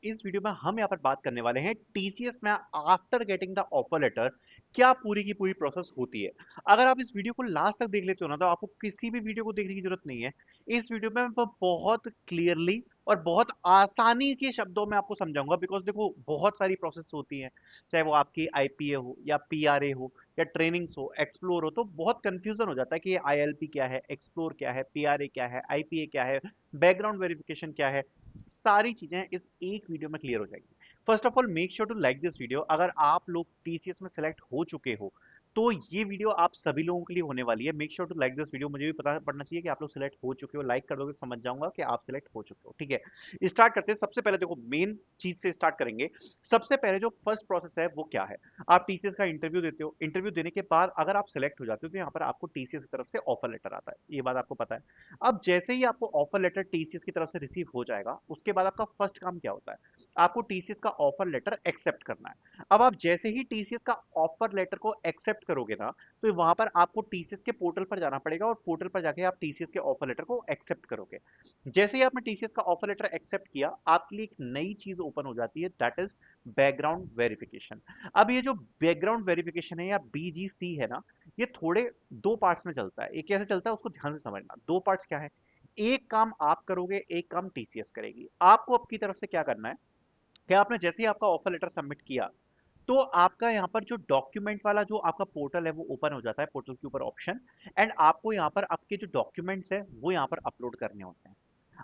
इस वीडियो में हम यहाँ पर बात करने वाले हैं टीसीएस में after getting the offer letter क्या पूरी की पूरी प्रोसेस होती है। अगर आप इस वीडियो को लास्ट तक देख लेते हो ना तो आपको किसी भी वीडियो को देखने की जरूरत नहीं है। इस वीडियो में मैं बहुत क्लियरली और बहुत आसानी के शब्दों में आपको समझाऊंगा, बिकॉज देखो बहुत सारी प्रोसेस होती हैं, चाहे वो आपकी आईपीए हो या पीआरए हो या ट्रेनिंग्स हो, एक्सप्लोर हो, तो बहुत कंफ्यूजन हो जाता है कि आईएलपी क्या है, एक्सप्लोर क्या है, पीआरए क्या है, आईपीए क्या है, बैकग्राउंड वेरिफिकेशन क्या है। सारी चीजें इस एक वीडियो में क्लियर हो जाएंगी। First of all make sure to like this video. अगर आप लोग टीसीएस में सेलेक्ट हो चुके हो तो ये वीडियो आप सभी लोगों के लिए होने वाली है। Make sure to like this video. मुझे भी पता पड़ना चाहिए कि आप लोग सिलेक्ट हो चुके हो। लाइक कर दोगे तो समझ जाऊंगा कि आप सिलेक्ट हो चुके हो। ठीक है, स्टार्ट करते हैं। सबसे पहले देखो मेन चीज से स्टार्ट करेंगे। सबसे पहले जो फर्स्ट प्रोसेस है वो क्या है। आप टीसीएस का इंटरव्यू देते हो। इंटरव्यू देने के बाद अगर आप सिलेक्ट हो जाते हो तो यहाँ पर आपको टीसीएस की तरफ से ऑफर लेटर आता है। ये बात आपको पता है। अब जैसे ही आपको ऑफर लेटर टीसीएस की तरफ से रिसीव हो जाएगा, उसके बाद आपका फर्स्ट काम क्या होता है, आपको टीसीएस का ऑफर लेटर एक्सेप्ट करना है। अब आप जैसे ही टीसीएस का ऑफर लेटर को एक्सेप्ट करोगे ना, तो वहां पर आपको टीसीएस के पोर्टल पर जाना पड़ेगा और पोर्टल पर जाके आप टीसीएस के ऑफर लेटर को एक्सेप्ट करोगे। जैसे ही आपने टीसीएस का ऑफर लेटर एक्सेप्ट किया, आपके लिए एक नई चीज ओपन हो जाती है, दैट इज बैकग्राउंड वेरिफिकेशन। अब ये जो बैकग्राउंड वेरिफिकेशन है या बीजीसी है ना, ये थोड़े दो पार्ट्स में चलता है। ये कैसे चलता है उसको ध्यान से समझना। दो पार्ट्स क्या है, एक काम आप करोगे, एक काम टीसीएस करेगी। आपको आपकी तरफ से क्या करना है कि आपने जैसे ही आपका ऑफर लेटर सबमिट किया, तो आपका यहाँ पर जो डॉक्यूमेंट वाला जो आपका पोर्टल है वो ओपन हो जाता है, पोर्टल के ऊपर ऑप्शन। एंड आपको यहाँ पर आपके जो डॉक्यूमेंट्स है वो यहाँ पर अपलोड करने होते हैं।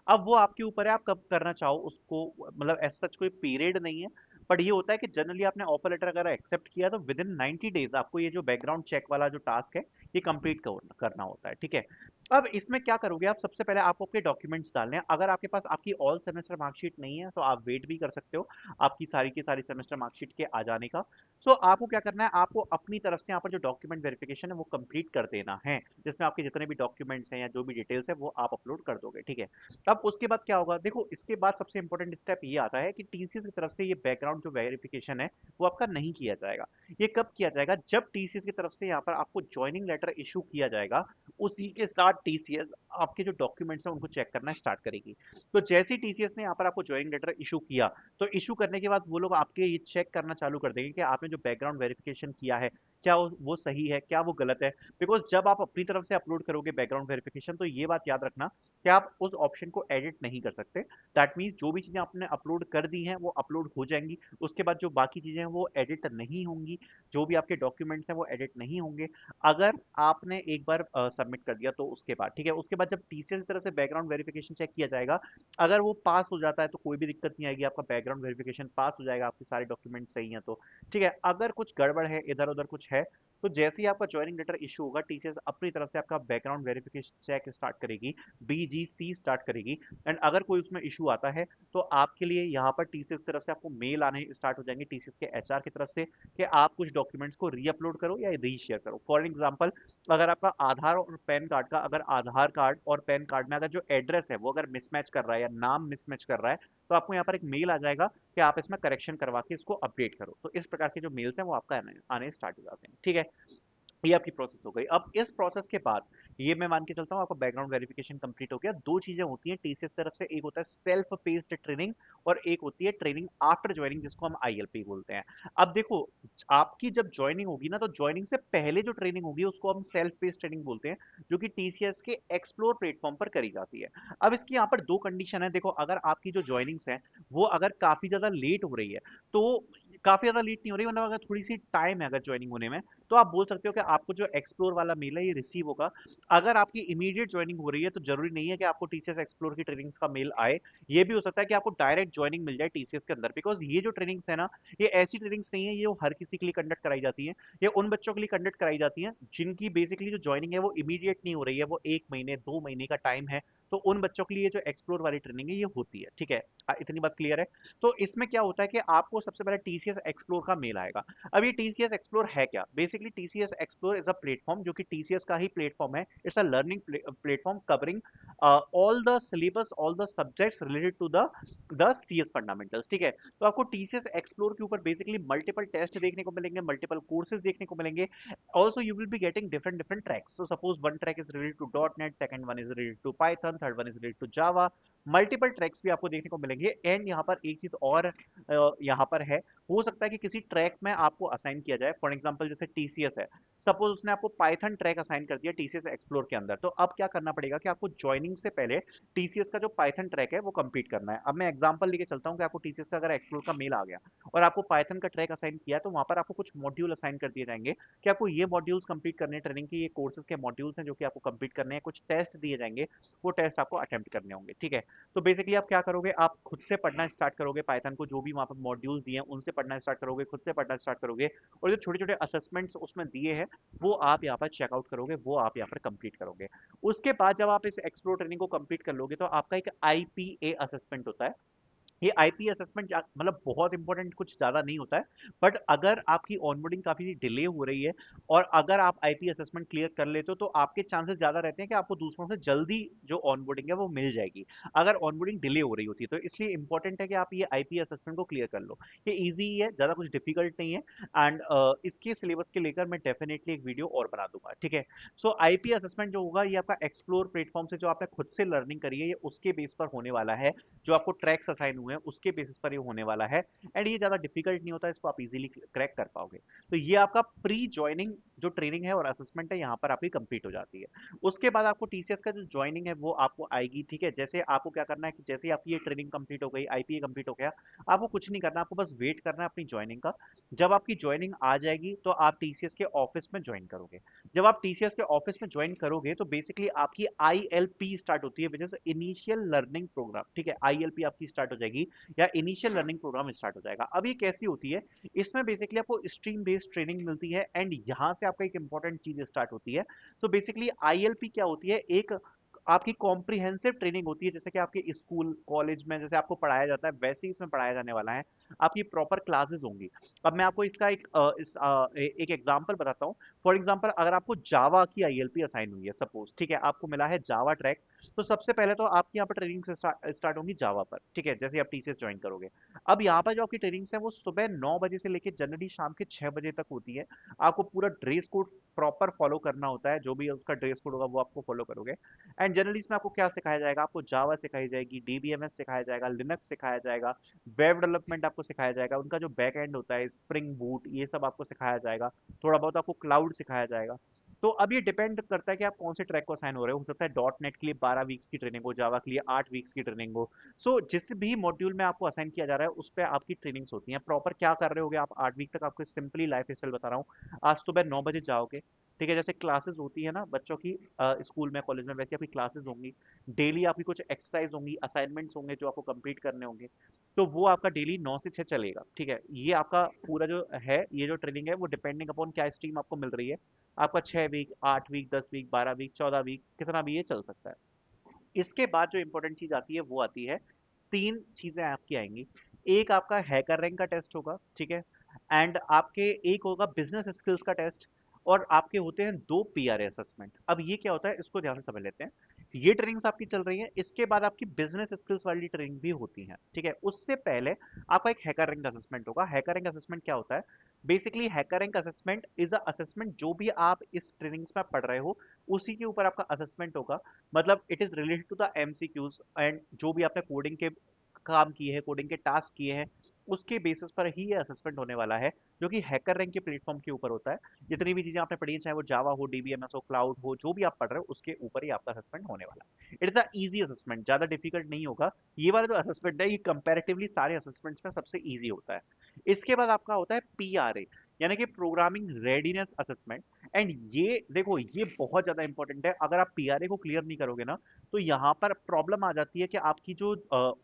अब वो आपके ऊपर है, आप कब करना चाहो उसको। मतलब एज सच कोई पीरियड नहीं है, बट ये होता है कि जनरली आपने ऑफर लेटर अगर एक्सेप्ट किया तो विद इन 90 डेज आपको ये जो बैकग्राउंड चेक वाला जो टास्क है ये कंप्लीट करना होता है। ठीक है, अब इसमें क्या करोगे आप, सबसे पहले आपको अपने डॉक्यूमेंट्स डालने हैं। अगर आपके पास आपकी ऑल सेमेस्टर मार्कशीट नहीं है तो आप वेट भी कर सकते हो आपकी सारी की सारी सेमेस्टर मार्कशीट के आ जाने का। सो आपको क्या करना है, आपको अपनी तरफ से यहाँ पर जो डॉक्यूमेंट वेरिफिकेशन है वो कंप्लीट कर देना है, जिसमें आपके जितने भी डॉक्यूमेंट्स हैं या जो भी डिटेल्स है वो आप अपलोड कर दोगे। ठीक है, अब उसके बाद क्या होगा, देखो इसके बाद सबसे इंपॉर्टेंट स्टेप ये आता है कि टीसीएस की तरफ से ये बैकग्राउंड जो वेरिफिकेशन है वो आपका नहीं किया जाएगा। ये कब किया जाएगा, जब टीसीएस की तरफ से यहाँ पर आपको ज्वाइनिंग लेटर इशू किया जाएगा, उसी के साथ टीसीएस आपके जो डॉक्यूमेंट्स हैं उनको चेक करना स्टार्ट करेगी। तो जैसे ही टीसीएस ने यहाँ पर आपको ज्वाइनिंग लेटर इशू किया, तो इशू करने के बाद वो लोग आपके ये चेक करना चालू कर देंगे कि आपने जो बैकग्राउंड वेरिफिकेशन किया है क्या वो सही है, क्या वो गलत है। बिकॉज जब आप अपनी तरफ से अपलोड करोगे बैकग्राउंड वेरिफिकेशन, तो ये बात याद रखना कि आप उस ऑप्शन को एडिट नहीं कर सकते। दैट मीन्स जो भी चीजें आपने अपलोड कर दी हैं वो अपलोड हो जाएंगी, उसके बाद जो बाकी चीजें हैं वो एडिट नहीं होंगी। जो भी आपके डॉक्यूमेंट्स हैं वो एडिट नहीं होंगे अगर आपने एक बार सबमिट कर दिया तो उसके बाद। ठीक है, उसके बाद जब टीसीएस की तरफ से बैकग्राउंड वेरिफिकेशन चेक किया जाएगा, अगर वो पास हो जाता है तो कोई भी दिक्कत नहीं आएगी, आपका बैकग्राउंड वेरिफिकेशन पास हो जाएगा, आपके सारे डॉक्यूमेंट सही हैं तो। ठीक है, अगर कुछ गड़बड़ है, इधर उधर कुछ है, तो जैसे ही आपका ज्वाइनिंग लेटर इशू होगा, टीसीएस अपनी तरफ से आपका बैकग्राउंड वेरिफिकेशन चेक स्टार्ट करेगी, बीजीसी स्टार्ट करेगी। एंड अगर कोई उसमें इशू आता है तो आपके लिए यहाँ पर टीसीएस की तरफ से आपको मेल आने स्टार्ट हो जाएंगे टीसीएस के एचआर की तरफ से कि आप कुछ डॉक्यूमेंट्स को रीअपलोड करो या रीशेयर करो। फॉर एग्जांपल, अगर आपका आधार और पैन कार्ड का, अगर आधार कार्ड और पैन कार्ड में अगर जो एड्रेस है वो अगर मिसमैच कर रहा है या नाम मिसमैच कर रहा है, तो आपको यहाँ पर एक मेल आ जाएगा कि आप इसमें करेक्शन करवा के इसको अपडेट करो। तो इस प्रकार के जो मेल्स हैं वो आपका आने स्टार्ट हो जाते हैं। ठीक है, ये आपकी प्रोसेस हो गई। अब इस प्रोसेस के बाद ये मैं मान के चलता हूँ आपका बैकग्राउंड वेरिफिकेशन कंप्लीट हो गया। दो चीजें होती हैं टीसीएस तरफ से, एक होता है सेल्फ पेस्ड ट्रेनिंग और एक होती है ट्रेनिंग आफ्टर ज्वाइनिंग, जिसको हम आईएलपी बोलते हैं। अब देखो, आपकी जब ज्वाइनिंग होगी ना, तो ज्वाइनिंग से पहले जो ट्रेनिंग होगी उसको हम सेल्फ पेस्ड ट्रेनिंग बोलते हैं, जो कि टीसीएस के एक्सप्लोर प्लेटफॉर्म पर करी जाती है। अब इसकी यहाँ पर दो कंडीशन है। देखो, अगर आपकी जो ज्वाइनिंग्स है वो अगर काफी ज्यादा लेट हो रही है, तो काफी ज्यादा लेट नहीं हो रही, मतलब अगर थोड़ी सी टाइम है अगर ज्वाइनिंग होने में, तो आप बोल सकते हो कि आपको जो एक्सप्लोर वाला मेल है ये रिसीव होगा। अगर आपकी इमीडिएट ज्वाइनिंग हो रही है तो जरूरी नहीं है कि आपको टीसीएस एक्सप्लोर की ट्रेनिंग्स का मेल आए। ये भी हो सकता है कि आपको डायरेक्ट ज्वाइनिंग मिल जाए टीसीएस के अंदर, बिकॉज ये जो ट्रेनिंग्स है ना, ये ऐसी ट्रेनिंग्स नहीं है ये हर किसी के लिए कंडक्ट कराई जाती है। ये उन बच्चों के लिए कंडक्ट कराई जाती है जिनकी बेसिकली जो ज्वाइनिंग है वो इमीडिएट नहीं हो रही है, वो 1 महीने 2 महीने का टाइम है। तो उन बच्चों के लिए जो एक्सप्लोर वाली ट्रेनिंग है ये होती है। ठीक है, इतनी बात क्लियर है। तो इसमें क्या होता है कि आपको सबसे पहले टीसीएस एक्सप्लोर का मेल आएगा। अब ये टीसीएस एक्सप्लोर है क्या, basically TCS explore is a platform जो कि टीसीएस का ही प्लेटफॉर्म है। It's a learning platform covering all the syllabus, all the subjects related to the CS fundamentals. ठीक है, तो आपको टीसीएस एक्सप्लोर के ऊपर बेसिकली मल्टीपल टेस्ट देखने को मिलेंगे, मल्टीपल कोर्सेज देखने को मिलेंगे। Also you will be getting different different tracks. So suppose one track is related to dot net, second one is related to Python, third one is related to Java, multiple tracks भी आपको देखने को मिलेंगे। And यहाँ पर एक चीज और यहाँ पर है, हो सकता है कि किसी ट्रैक में आपको असाइन किया जाए, फॉर एग्जाम्पल जैसे टीसीएस है, सपोज उसने आपको पाइथन ट्रैक असाइन कर दिया टीसीएस एक्सप्लोर के अंदर, तो अब क्या करना पड़ेगा कि आपको ज्वाइनिंग से पहले टीसीएस का जो पाइथन ट्रैक है वो कंप्लीट करना है। अब मैं एग्जांपल लेके चलता हूँ कि आपको टीसीएस का अगर एक्सप्लोर का मेल आ गया और आपको पाइथन का ट्रैक असाइन किया, तो वहां पर आपको कुछ मॉड्यूल असाइन कर दिए जाएंगे कि आपको ये मॉड्यूल्स कंप्लीट करने हैं, ट्रेनिंग के ये कोर्सेज के मॉड्यूल्स हैं जो कि आपको कंप्लीट करने हैं, कुछ टेस्ट दिए जाएंगे, वो टेस्ट आपको अटेम्प्ट करने होंगे, ठीक है। तो बेसिकली आप क्या करोगे, आप खुद से पढ़ना स्टार्ट करोगे पाइथन को, जो भी वहां पर मॉड्यूल्स दिए हैं उनसे पढ़ना स्टार्ट करोगे, खुद से पढ़ना स्टार्ट करोगे, और जो छोटे छोटे असेसमेंट्स उसमें दिए हैं वो आप यहाँ पर चेकआउट करोगे, वो आप यहाँ पर कंप्लीट करोगे। उसके बाद जब आप इस एक्सप्लोर ट्रेनिंग को कंप्लीट कर लोगे, तो आपका एक आईपीए असेसमेंट होता है। ये आईपी असेसमेंट मतलब बहुत इंपॉर्टेंट कुछ ज्यादा नहीं होता है, बट अगर आपकी ऑनबोर्डिंग काफी डिले हो रही है और अगर आप आईपी असेसमेंट क्लियर कर लेते हो, तो आपके चांसेस ज्यादा रहते हैं कि आपको दूसरों से जल्दी जो ऑनबोर्डिंग है वो मिल जाएगी, अगर ऑनबोर्डिंग डिले हो रही होती है। तो इसलिए इंपॉर्टेंट है कि आप ये आईपी असेसमेंट को क्लियर कर लो। ये ईजी है, ज्यादा कुछ डिफिकल्ट नहीं है। एंड इसके सिलेबस के लेकर मैं डेफिनेटली एक वीडियो और बना दूंगा, ठीक है। सो आईपी असेसमेंट जो होगा, ये आपका एक्सप्लोर प्लेटफॉर्म से जो आपने खुद से लर्निंग करी है, ये उसके बेस पर होने वाला है, जो आपको ट्रैक्स असाइन हुए हैं उसके बेसिस पर ये होने वाला है। एंड ये ज्यादा डिफिकल्ट नहीं होता, इसको आप इजीली क्रैक कर पाओगे। तो ये आपका प्री ज्वाइनिंग जो ट्रेनिंग है और असेसमेंट है, यहाँ पर आपकी कंप्लीट हो जाती है। उसके बाद आपको टीसीएस का जो ज्वाइनिंग है वो आपको आएगी, ठीक है। जैसे आपको क्या करना है कि जैसे आपकी ये ट्रेनिंग कंप्लीट हो गई, आईपीए कंप्लीट हो गया, आपको कुछ नहीं करना, आपको बस वेट करना है अपनी ज्वाइनिंग का। जब आपकी ज्वाइनिंग आ जाएगी तो आप टीसीएस के ऑफिस में ज्वाइन करोगे। जब आप टीसीएस के ऑफिस में ज्वाइन करोगे तो बेसिकली आपकी आईएलपी स्टार्ट होती है, which is initial learning programme, ठीक है। आईएलपी आपकी स्टार्ट हो जाएगी या इनिशियल लर्निंग प्रोग्राम स्टार्ट हो जाएगा। अब ये कैसी होती है, इसमें बेसिकली आपको स्ट्रीम बेस्ड ट्रेनिंग मिलती है एंड यहां से आपका एक इंपॉर्टेंट चीज स्टार्ट होती है। तो बेसिकली आईएलपी क्या होती है, एक आपकी कॉम्प्रिहेंसिव ट्रेनिंग होती है, जैसे कि आपके स्कूल कॉलेज में जैसे आपको पढ़ाया जाता है वैसे ही इसमें पढ़ाया जाने वाला है। आपकी प्रॉपर क्लासेस होंगी। अब मैं आपको इसका एक एग्जांपल बताता हूँ। फॉर एग्जांपल अगर आपको जावा की आईएलपी असाइन हुई है सपोज, ठीक है, आपको मिला है जावा ट्रैक, तो सबसे पहले तो आपकी यहाँ पर ट्रेनिंग से स्टार्ट होंगी जावा पर, ठीक है, जैसे आप टीसीएस ज्वाइन करोगे। अब यहाँ पर जो आपकी ट्रेनिंग्स है वो सुबह 9 बजे से लेकर जनरली शाम के 6 बजे तक होती है। आपको पूरा ड्रेस कोड प्रॉपर फॉलो करना होता है, जो भी उसका ड्रेस कोड होगा वो आपको फॉलो करोगे। एंड जनरली इसमें आपको क्या सिखाया जाएगा, आपको जावा सिखाई जाएगी, डीबीएमएस सिखाया जाएगा, लिनक्स सिखाया जाएगा, वेब डेवलपमेंट आपको सिखाया जाएगा, उनका जो बैक एंड होता है स्प्रिंग बूट, ये सब आपको सिखाया जाएगा। थोड़ा बहुत आपको क्लाउड सिखाया जाएगा। तो अब ये डिपेंड करता है कि आप कौन से ट्रैक को असाइन हो रहे हो सकता है डॉट नेट के लिए 12 वीक्स की ट्रेनिंग हो, जावा के लिए 8 वीक्स की ट्रेनिंग हो। सो जिस भी मॉड्यूल में आपको असाइन किया जा रहा है उस पर आपकी ट्रेनिंग्स होती हैं। प्रॉपर क्या कर रहे होगे आप 8 वीक तक, आपको सिंपली लाइफ स्टाइल बता रहा हूँ। आज सुबह 9 बजे जाओगे, ठीक है, जैसे क्लासेस होती है ना बच्चों की स्कूल में कॉलेज में, वैसे आपकी क्लासेस होंगी। डेली आपकी कुछ एक्सरसाइज होंगी, असाइनमेंट्स होंगे जो आपको कंप्लीट करने होंगे। तो वो आपका डेली 9 से 6 चलेगा, ठीक है। ये आपका पूरा जो है, ये जो ट्रेनिंग है वो डिपेंडिंग अपॉन क्या स्ट्रीम आपको मिल रही है, आपका 6 week, 8 week, 10 week, 12 week, 14 week, कितना भी ये चल सकता है। इसके बाद जो इंपॉर्टेंट चीज आती है वो आती है, तीन चीजें आपकी आएंगी। एक आपका हैकर रैंक का टेस्ट होगा, ठीक है। एंड आपके एक होगा बिजनेस स्किल्स का टेस्ट। और आपके होते हैं दो पीआरए असेसमेंट। अब ये क्या होता है इसको ध्यान से समझ लेते हैं। ये ट्रेनिंग्स आपकी चल रही है, इसके बाद आपकी बिजनेस स्किल्स वाली ट्रेनिंग भी होती है, ठीक है। उससे पहले आपका एक हैकर रैंक असेसमेंट होगा। हैकर रैंक असेसमेंट क्या होता है, basically hacker rank assessment is a assessment, जो भी आप इस ट्रेनिंग्स में पढ़ रहे हो उसी के ऊपर आपका असेसमेंट होगा। मतलब it is related to the MCQs, and जो भी आपने कोडिंग के काम किए हैं, कोडिंग के टास्क किए हैं, उसके बेसिस पर ही ये असेसमेंट होने वाला है, जो कि हैकर रैंक के प्लेटफॉर्म के ऊपर होता है। जितनी भी चीजें आपने पढ़ी हैं, चाहे वो जावा हो, डीबीएमएस हो, क्लाउड हो, जो भी आप पढ़ रहे हो उसके ऊपर ही आपका असेसमेंट होने वाला है। It is a easy assessment, ज्यादा डिफिकल्ट नहीं होगा। ये वाला जो असेसमेंट है ये कंपैरेटिवली सारे असेसमेंट्स में सबसे इजी होता है। इसके बाद आपका होता है पीआरए, यानी कि प्रोग्रामिंग रेडीनेस असेसमेंट। एंड ये देखो ये बहुत ज्यादा इंपॉर्टेंट है। अगर आप पीआरए को क्लियर नहीं करोगे ना, तो यहाँ पर प्रॉब्लम आ जाती है कि आपकी जो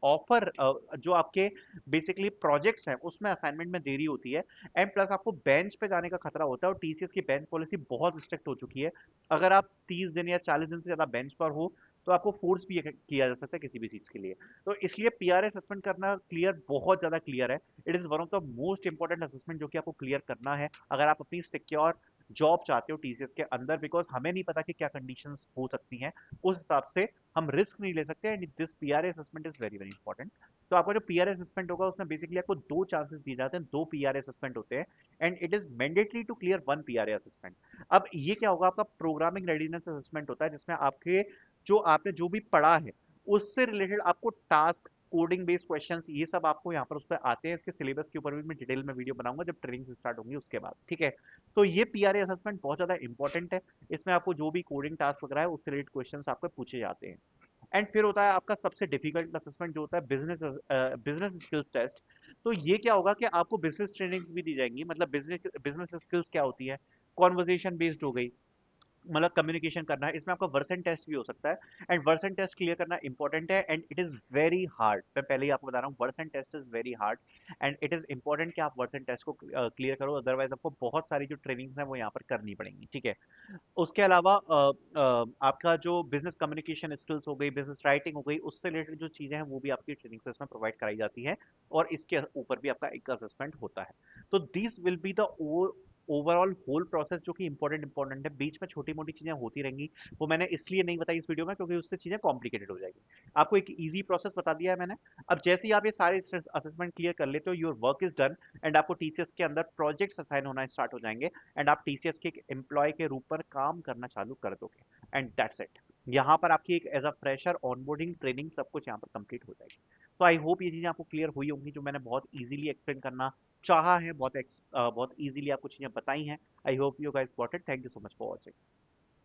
ऑफर जो आपके बेसिकली प्रोजेक्ट्स हैं उसमें असाइनमेंट में देरी होती है। एंड प्लस आपको बेंच पे जाने का खतरा होता है, और टीसीएस की बेंच पॉलिसी बहुत स्ट्रिक्ट हो चुकी है। अगर आप 30 दिन या 40 दिन से ज्यादा बेंच पर हो तो आपको फोर्स भी किया जा सकता है किसी भी चीज के लिए। तो इसलिए पीआरए असेसमेंट करना क्लियर, बहुत ज्यादा क्लियर है। It is one of the most important assessment जो कि आपको क्लियर करना है अगर आप अपनी सिक्योर जॉब चाहते हो टीसीएस के अंदर, बिकॉज हमें नहीं पता कि क्या कंडीशंस हो सकती हैं। उस हिसाब से हम रिस्क नहीं ले सकते। And this PRA assessment is very very important. तो आपका जो पीआरए असेसमेंट होगा उसमें बेसिकली आपको दो चांसेस दिए जाते हैं, दो पीआरए असेसमेंट होते हैं। And it is mandatory to clear one PRA assessment. अब ये क्या होगा, आपका प्रोग्रामिंग रेडीनेस असेसमेंट होता है, जिसमें आपके जो आपने जो भी पढ़ा है उससे रिलेटेड आपको टास्क, कोडिंग बेस्ड क्वेश्चंस, ये सब आपको यहाँ पर उस पर आते हैं। इसके सिलेबस के ऊपर भी मैं डिटेल में वीडियो बनाऊंगा जब ट्रेनिंग स्टार्ट होंगी उसके बाद, ठीक है। तो ये पीआरए असेसमेंट बहुत ज्यादा इंपॉर्टेंट है। इसमें आपको जो भी कोडिंग टास्क वगैरह है उससे रिलेटेड क्वेश्चंस आपको पूछे जाते हैं। एंड फिर होता है आपका सबसे डिफिकल्ट असेसमेंट जो होता है बिजनेस बिजनेस स्किल्स टेस्ट। तो ये क्या होगा कि आपको बिजनेस ट्रेनिंग्स भी दी जाएंगी। मतलब बिजनेस बिजनेस स्किल्स क्या होती है, कॉन्वर्जेशन बेस्ड हो गई, मतलब कम्युनिकेशन करना है, इसमें आपका वर्सन टेस्ट भी हो सकता है। एंड वर्सन टेस्ट क्लियर करना इंपॉर्टेंट है and it is very hard. मैं पहले ही आपको बता रहा हूँ, Versant test is very hard and it is important कि आप वर्सन टेस्ट को क्लियर करो, अदरवाइज आपको बहुत सारी जो ट्रेनिंग्स हैं वो यहाँ पर करनी पड़ेंगी, ठीक है। उसके अलावा आपका जो बिजनेस कम्युनिकेशन स्किल्स हो गई, बिजनेस राइटिंग हो गई, उससे रिलेटेड जो चीजें हैं वो भी आपकी ट्रेनिंग से इसमें प्रोवाइड कराई जाती है। और इसके ऊपर भी आपका एक असेसमेंट होता है। तो this will be the overall whole process जो कि इंपॉर्टेंट है। बीच में छोटी मोटी चीजें होती रहेंगी, वो मैंने इसलिए नहीं बताई इस वीडियो में क्योंकि उससे चीजें कॉम्प्लिकेटेड हो जाएगी। आपको एक इजी प्रोसेस बता दिया है मैंने। अब जैसे ही आप ये सारे असेसमेंट क्लियर कर लेते हो, your work is done and आपको टीसीएस के अंदर प्रोजेक्ट्स असाइन होना स्टार्ट हो जाएंगे एंड आप टीसीएस के एक एम्प्लॉय के रूप पर काम करना चालू कर दोगे एंड दैट्स इट। यहाँ पर आपकी एक as a fresher onboarding training सब कुछ यहाँ पर कंप्लीट हो जाएगी। तो आई होप ये चीजें आपको क्लियर हुई होंगी, जो मैंने बहुत इजीली एक्सप्लेन करना चाहा है, बहुत बहुत इजीली आपको चीजें बताई हैं। I hope you guys got it. Thank you so much for watching.